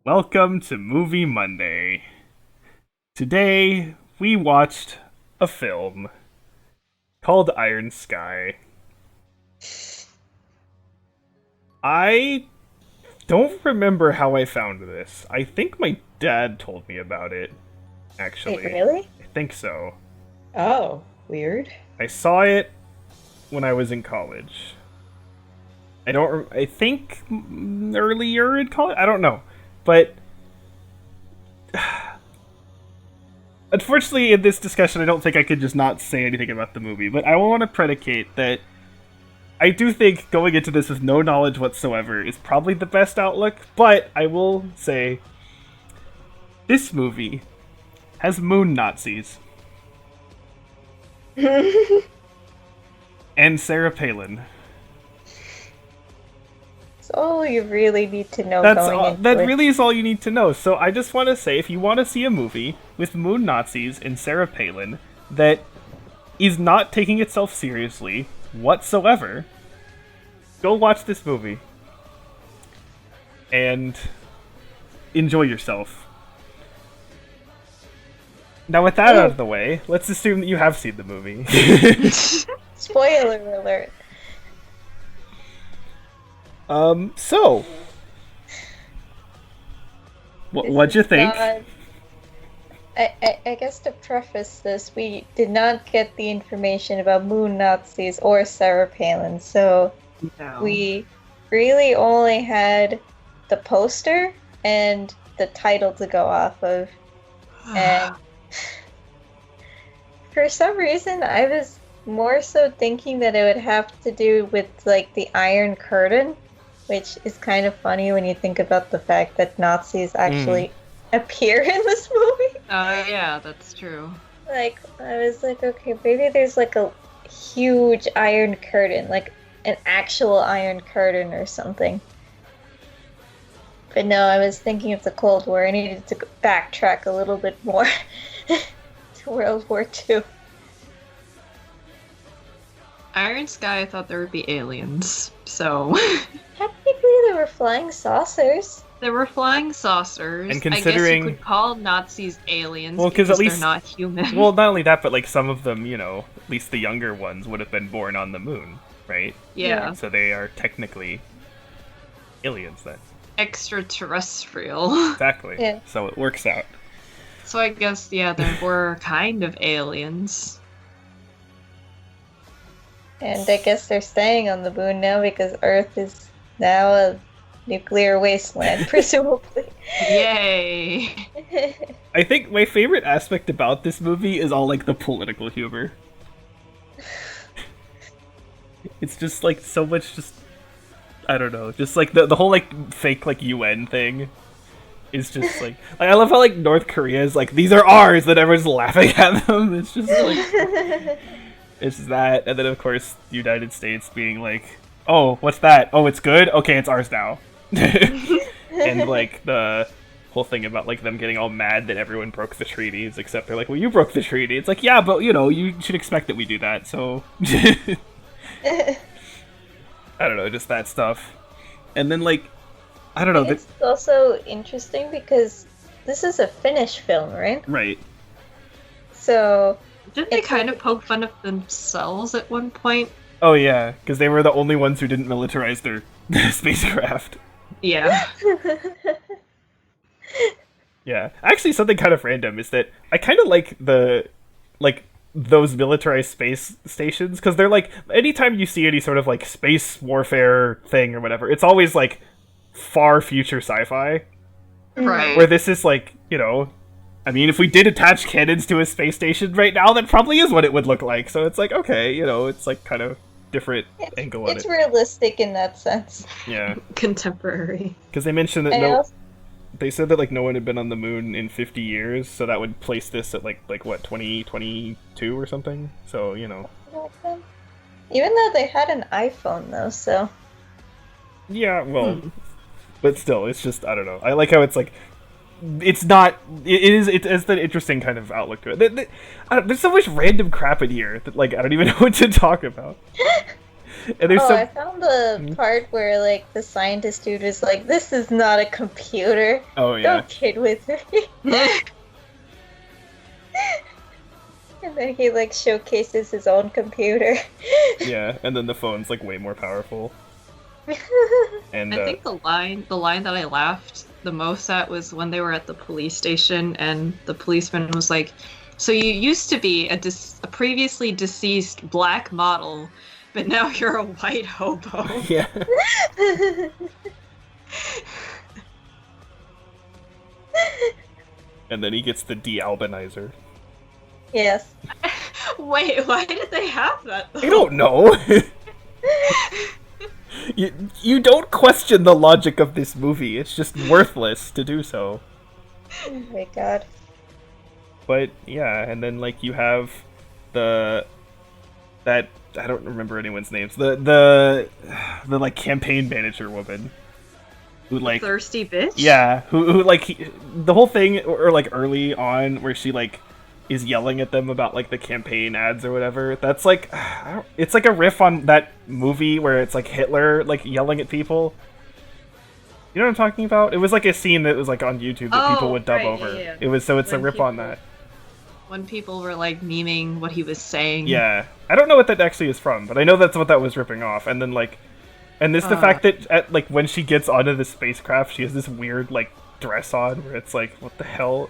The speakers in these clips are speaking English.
Welcome to Movie Monday. Today, we watched a film called Iron Sky. I don't remember how I found this. I think my dad told me about it, Wait, actually. really? I think so. Oh, weird. I saw it when I was in college. I think earlier in college? I don't know. But unfortunately, in this discussion, I don't think I could just not say anything about the movie. But I want to predicate that I do think going into this with no knowledge whatsoever is probably the best outlook. But I will say this movie has moon Nazis and Sarah Palin. It's all you really need to know That's going all, into that it. really is all you need to know. So I just want to say, if you want to see a movie with moon Nazis and Sarah Palin that is not taking itself seriously whatsoever, go watch this movie and enjoy yourself. Now, with that out of the way, let's assume that you have seen the movie. Spoiler alert. So, This what'd is you think? not. I guess to preface this, we did not get the information about moon Nazis or Sarah Palin, so No. we really only had the poster and the title to go off of. And for some reason, I was more so thinking that it would have to do with like the Iron Curtain, which is kind of funny when you think about the fact that Nazis actually appear in this movie. Yeah, that's true. Like, I was like, okay, maybe there's like a huge Iron Curtain, like an actual Iron Curtain or something. But no, I was thinking of the Cold War. I needed to backtrack a little bit more to World War II. Iron Sky, I thought there would be aliens. So Technically, they were flying saucers. there were flying saucers. And I guess considering- you could call Nazis aliens Well, 'cause because at least- they're not human. Well, not only that, but like some of them, at least the younger ones would have been born on the moon, right? yeah, So they are technically aliens then. extraterrestrial. Exactly. Yeah. So it works out. So I guess there were kind of aliens. And I guess they're staying on the moon now because Earth is now a nuclear wasteland, presumably. Yay! I think my favorite aspect about this movie is all like the political humor. It's just like so much just I don't know, just like the whole like fake like UN thing is just like I love how like North Korea is like these are ours, that everyone's laughing at them. It's just like it's that, and then of course the United States being like, "Oh, what's that? Oh, it's good. Okay, it's ours now." And like the whole thing about like them getting all mad that everyone broke the treaties, except they're like, "Well, you broke the treaty." It's like, yeah, but you should expect that we do that. So I don't know, just that stuff. And then like I don't know, It's also interesting because this is a Finnish film, right? right? So Didn't they It's kind like- of poke fun of themselves at one point? Oh yeah, because they were the only ones who didn't militarize their spacecraft. Yeah. Yeah, actually, something kind of random is that I kind of like those militarized space stations because they're like anytime you see any sort of like space warfare thing or whatever, it's always like far future sci-fi. Right. Where this is like I mean, if we did attach cannons to a space station right now, that probably is what it would look like. So it's like okay, it's like kind of different angle on it's it. realistic in that sense. Yeah, Contemporary. because they mentioned that I also, they said that like no one had been on the moon in 50 years, so that would place this at like what 2022 or something. So even though they had an iPhone though, so yeah, well, but still, it's just I don't know. I like how it's like it's not. It's an interesting kind of outlook to it. There's so much random crap in here that like I don't even know what to talk about. And there's Oh, I some. found the part where like the scientist dude is like, "This is not a computer. Oh yeah, Don't kid with me." And then he like showcases his own computer. yeah. And then the phone's like way more powerful. And I think the line that I laughed the most at was when they were at the police station and the policeman was like, "So you used to be a previously deceased black model, but now you're a white hobo." yeah. And then he gets the de-albanizer. Yes. Wait, why did they have that though? I don't know. You don't question the logic of this movie. It's just worthless to do so. Oh my god. But yeah, and then like you have that I don't remember anyone's names. The like campaign manager woman who like Thirsty bitch? yeah, who like the whole thing or like early on where she like is yelling at them about like the campaign ads or whatever. That's like it's like a riff on that movie where it's like Hitler like yelling at people. You know what I'm talking about? It was like a scene that was like on YouTube that people would dub right, over. yeah. It was it's a When riff on that. When people were like memeing what he was saying. Yeah, I don't know what that actually is from, but I know that's what that was ripping off. And then like, and this the fact that at, like when she gets onto the spacecraft, she has this weird like dress on where it's like, what the hell?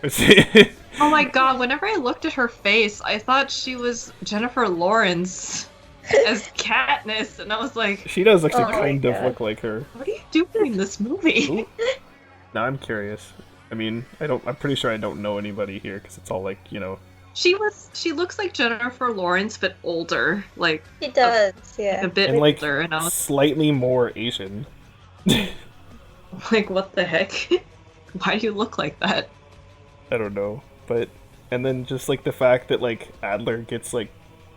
Oh my god, whenever I looked at her face, I thought she was Jennifer Lawrence as Katniss, and I was like, She does actually Oh my kind of God. look like her. what are you doing in this movie? Ooh. Now I'm curious. I mean, I'm pretty sure I don't know anybody here because it's all like, you know. She looks like Jennifer Lawrence, but older, like He does, yeah. a bit And like older, and I was slightly more Asian. like, what the heck? Why do you look like that? I don't know, but and then just like the fact that like Adler gets like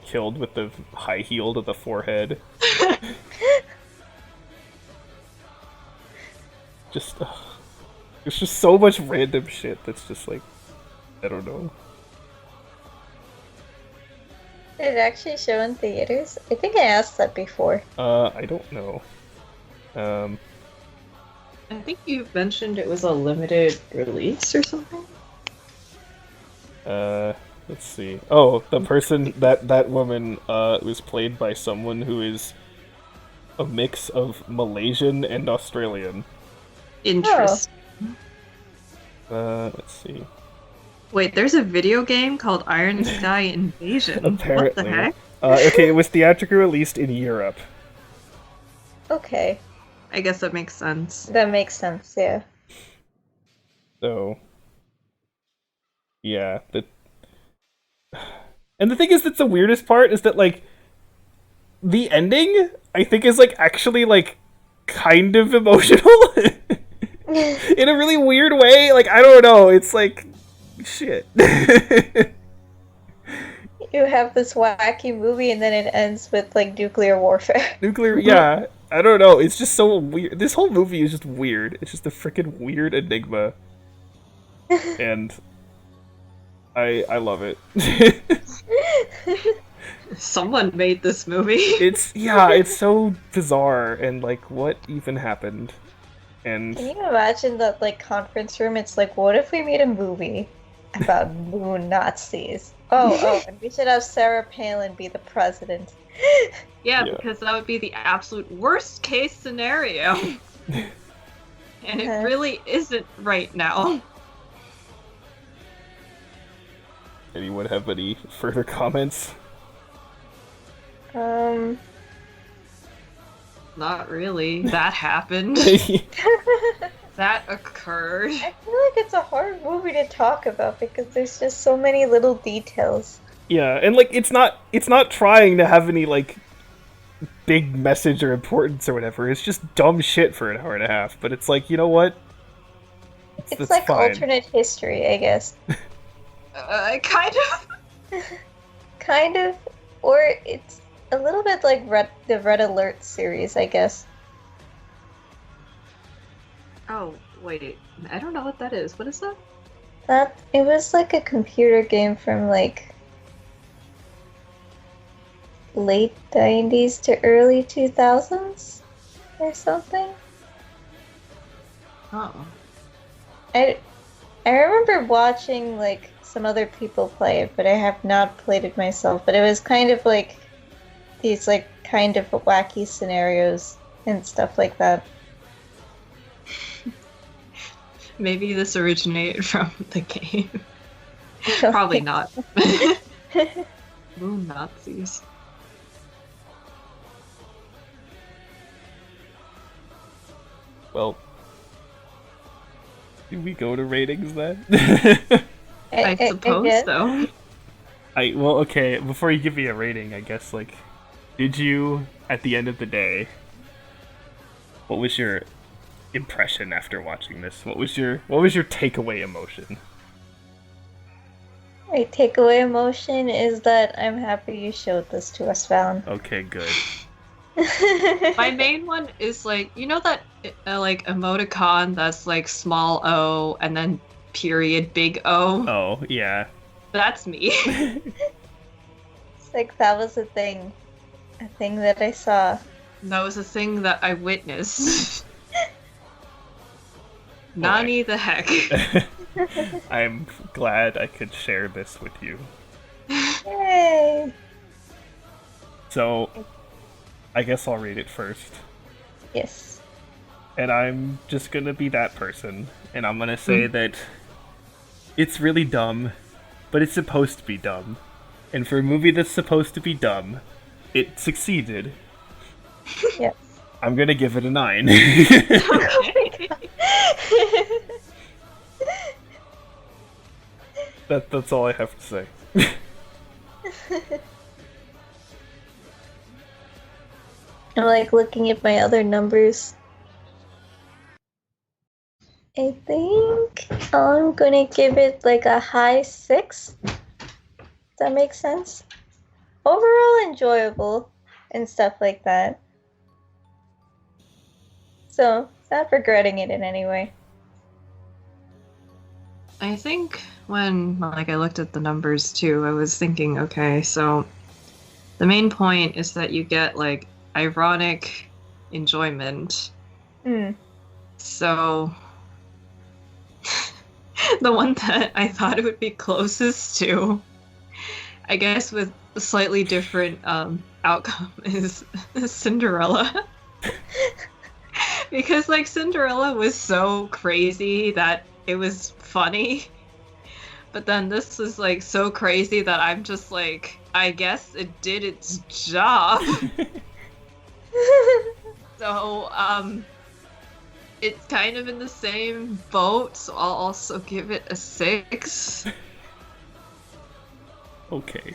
killed with the high heel to the forehead. Just there's just so much random shit that's just like I don't know. Did it actually show in theaters? I think I asked that before. I don't know. I think you mentioned it was a limited release or something. Let's see. Oh, the person that woman was played by someone who is a mix of Malaysian and Australian. Interesting. Let's see. Wait, there's a video game called Iron Sky Invasion. Apparently. What the heck? Okay, it was theatrically released in Europe. Okay, I guess that makes sense. that makes sense, yeah. So, yeah. And the thing is that's the weirdest part is that, like, the ending, I think, is, like, actually, like, kind of emotional. In a really weird way. Like, I don't know. It's like, shit. You have this wacky movie and then it ends with like nuclear warfare. Nuclear, yeah. I don't know. It's just so weird. This whole movie is just weird. It's just a freaking weird enigma. And I love it. Someone made this movie. It's so bizarre and like what even happened? And Can you imagine that like conference room? It's like, what if we made a movie about moon Nazis? Oh, and we should have Sarah Palin be the president. Yeah, Yeah. because that would be the absolute worst case scenario. And it really isn't right now. anyone have any further comments? Not really. That happened. That occurred. I feel like it's a hard movie to talk about because there's just so many little details. Yeah, and like it's not trying to have any like big message or importance or whatever. It's just dumb shit for an hour and a half. But it's like, you know what? It's That's like fine. alternate history, I guess. Kind of. Kind of. Or it's a little bit like the Red Alert series, I guess. Oh, wait. I don't know what that is. What is that? It was like a computer game from like late 90s to early 2000s or something. Oh. I remember watching like some other people play it, but I have not played it myself. But it was kind of like these like kind of wacky scenarios and stuff like that. Maybe this originated from the game. I don't Probably think not. Ooh, Nazis. Well, do we go to ratings then? I suppose guess. so. Well, okay. Before you give me a rating, I guess like, did you at the end of the day? What was your impression after watching this? What was your takeaway emotion? My takeaway emotion is that I'm happy you showed this to us, Valen. Okay, good. My main one is like, you know that like emoticon that's like small O and then period big O? Oh, yeah. That's me. It's like that was a thing that I saw. That was a thing that I witnessed. Nani the heck. I'm glad I could share this with you. Yay! So, I guess I'll read it first. Yes. And I'm just gonna be that person. And I'm gonna say that it's really dumb, but it's supposed to be dumb. And for a movie that's supposed to be dumb, it succeeded. Yes. I'm gonna give it a 9. Okay. That's all I have to say. I'm like looking at my other numbers. I think I'm gonna give it like a high 6. Does that make sense? Overall enjoyable and stuff like that. So, not regretting it in any way. I think when like I looked at the numbers too, I was thinking, okay, so the main point is that you get like ironic enjoyment. Hmm. So the one that I thought it would be closest to, I guess with a slightly different outcome, is Cinderella. Because like Cinderella was so crazy that it was funny. But then this was like so crazy that I'm just like, I guess it did its job. So, it's kind of in the same boat, so I'll also give it a 6. Okay.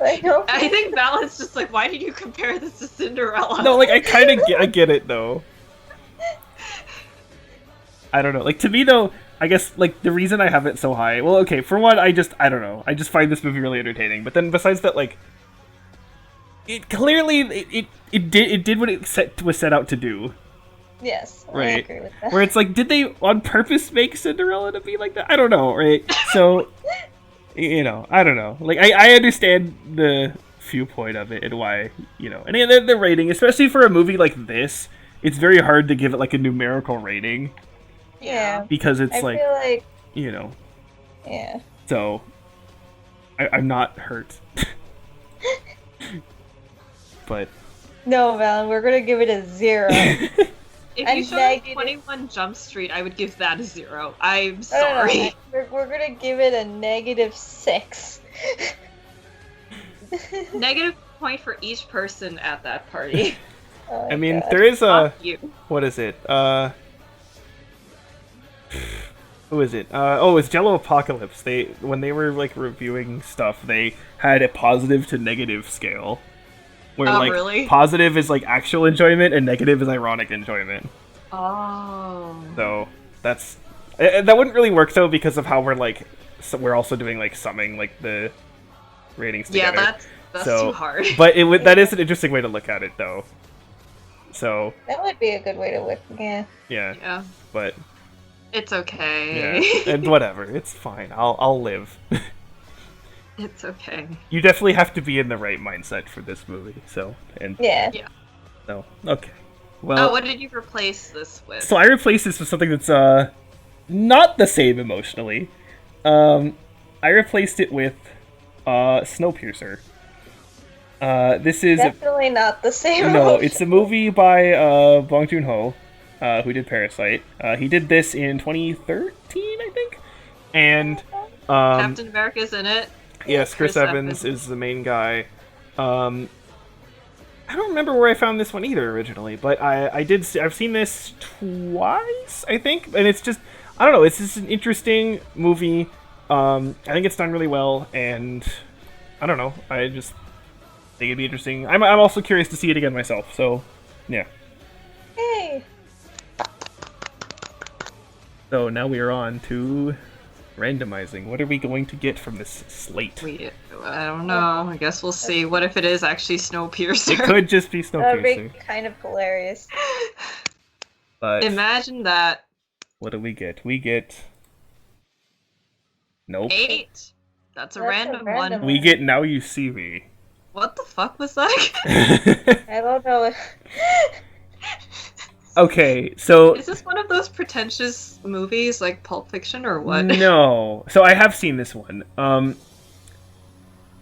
I think Valen's just like, why did you compare this to Cinderella? No, like, I kind of I get it, though. I don't know. Like, to me, though, I guess, like, the reason I have it so high... Well, okay, for one, I don't know. I just find this movie really entertaining. But then, besides that, like... It clearly... It did what it was set out to do. Yes, I Right. agree with that. Where it's like, did they on purpose make Cinderella to be like that? I don't know, right? So... You know, I don't know. Like, I understand the viewpoint of it and why, you know. And the rating, especially for a movie like this, it's very hard to give it, like, a numerical rating. Yeah. Because it's, I like, feel like, you know. yeah. So, I'm not hurt. But... No, Valen, we're gonna give it a 0. If A you showed negative- 21 Jump Street, I would give that a 0. I'm No, sorry. we're gonna give it a -6. Negative point for each person at that party. Oh I my mean, God. there is a... Fuck you. What is it? Who is it? It's Jello Apocalypse. When they were, like, reviewing stuff, they had a positive to negative scale. Where, Oh, like, really? positive is, like, actual enjoyment, and negative is ironic enjoyment. Oh. So, that's... That wouldn't really work, though, because of how we're, like... we're also doing, like, summing, like, the ratings Yeah, together. that's So- too hard. But that is an interesting way to look at it, though. So, That would be a good way to look. Yeah. yeah. Yeah, But, it's okay. yeah. And whatever. It's fine. I'll live. It's okay. You definitely have to be in the right mindset for this movie. So Yeah. so okay. Well, Oh, what did you replace this with? so I replaced this with something that's not the same emotionally. I replaced it with Snowpiercer. This is Definitely not the same. no, emotion. it's a movie by Bong Joon-ho, who did Parasite. He did this in 2013, I think. And Captain America's in it. yes, Chris Evans is the main guy. I don't remember where I found this one either originally, but I've seen this twice, I think, and it's just, I don't know, it's just an interesting movie. I think it's done really well, and I don't know, I just think it'd be interesting. I'm also curious to see it again myself, so yeah. Hey. So now we are on to randomizing. What are we going to get from this slate? I don't know. I guess we'll see. What if it is actually Snowpiercer? It could just be That would be Snowpiercer. kind of hilarious. But Imagine that. what do we get? We get... Nope. 8? That's a That's a random random one. We get Now You See Me. What the fuck was that? I don't know. Okay, so... Is this one of those pretentious movies like Pulp Fiction or what? No. So I have seen this one.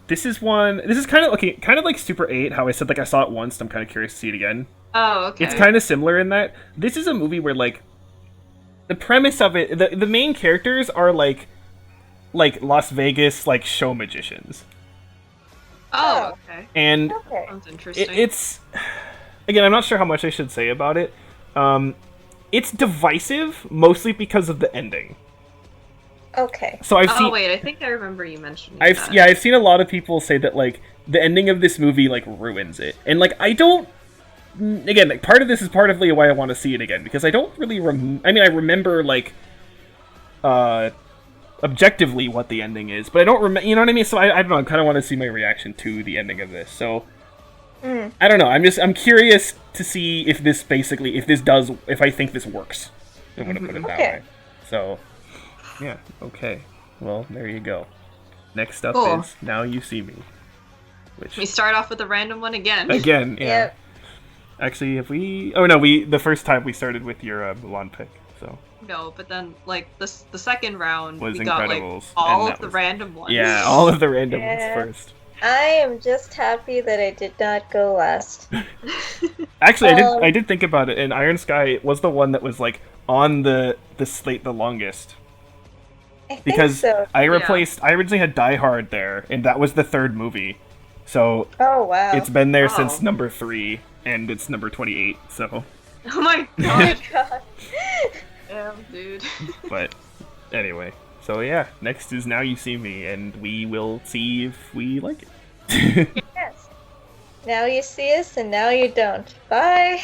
This is kind of okay, kind of like Super 8, how I said like I saw it once, I'm kind of curious to see it again. Oh, okay. It's kind of similar in that this is a movie where like the premise of it, the main characters are like Las Vegas like show magicians. Oh, okay. And Okay. Sounds interesting. it's again, I'm not sure how much I should say about it. It's divisive mostly because of the ending. Okay. So I've Oh seen wait, I think I remember you mentioning that. I've seen a lot of people say that like the ending of this movie like ruins it, and like I don't. Again, like part of this is partly why I want to see it again because I don't really. I mean, I remember like, objectively what the ending is, but I don't remember. You know what I mean? So I don't know. I kind of want to see my reaction to the ending of this. So I don't know. I'm curious to see if this basically if I think this works. I'm gonna put it that Okay. way. So. Yeah, okay. Well, there you go. Next up Cool. is Now You See Me. Which, We start off with a random one again. again, yeah. Yep. Actually, if we... Oh, no, the first time we started with your Mulan pick, so... No, but then like the second round Was we got like Incredibles, all and of that the was- random ones. Yeah, all of the random Yeah. ones first. I am just happy that I did not go last. Actually, Um, I did think about it, and Iron Sky was the one that was, like, on the slate the longest. I think Because so. I originally had Die Hard there, and that was the third movie. So, Oh wow. it's been there Wow. since number 3, and it's number 28, so... Oh my Oh my god. god. Damn, dude. But anyway, so yeah, next is Now You See Me, and we will see if we like it. Yes. Now you see us and now you don't. Bye.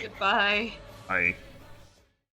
Goodbye. Bye.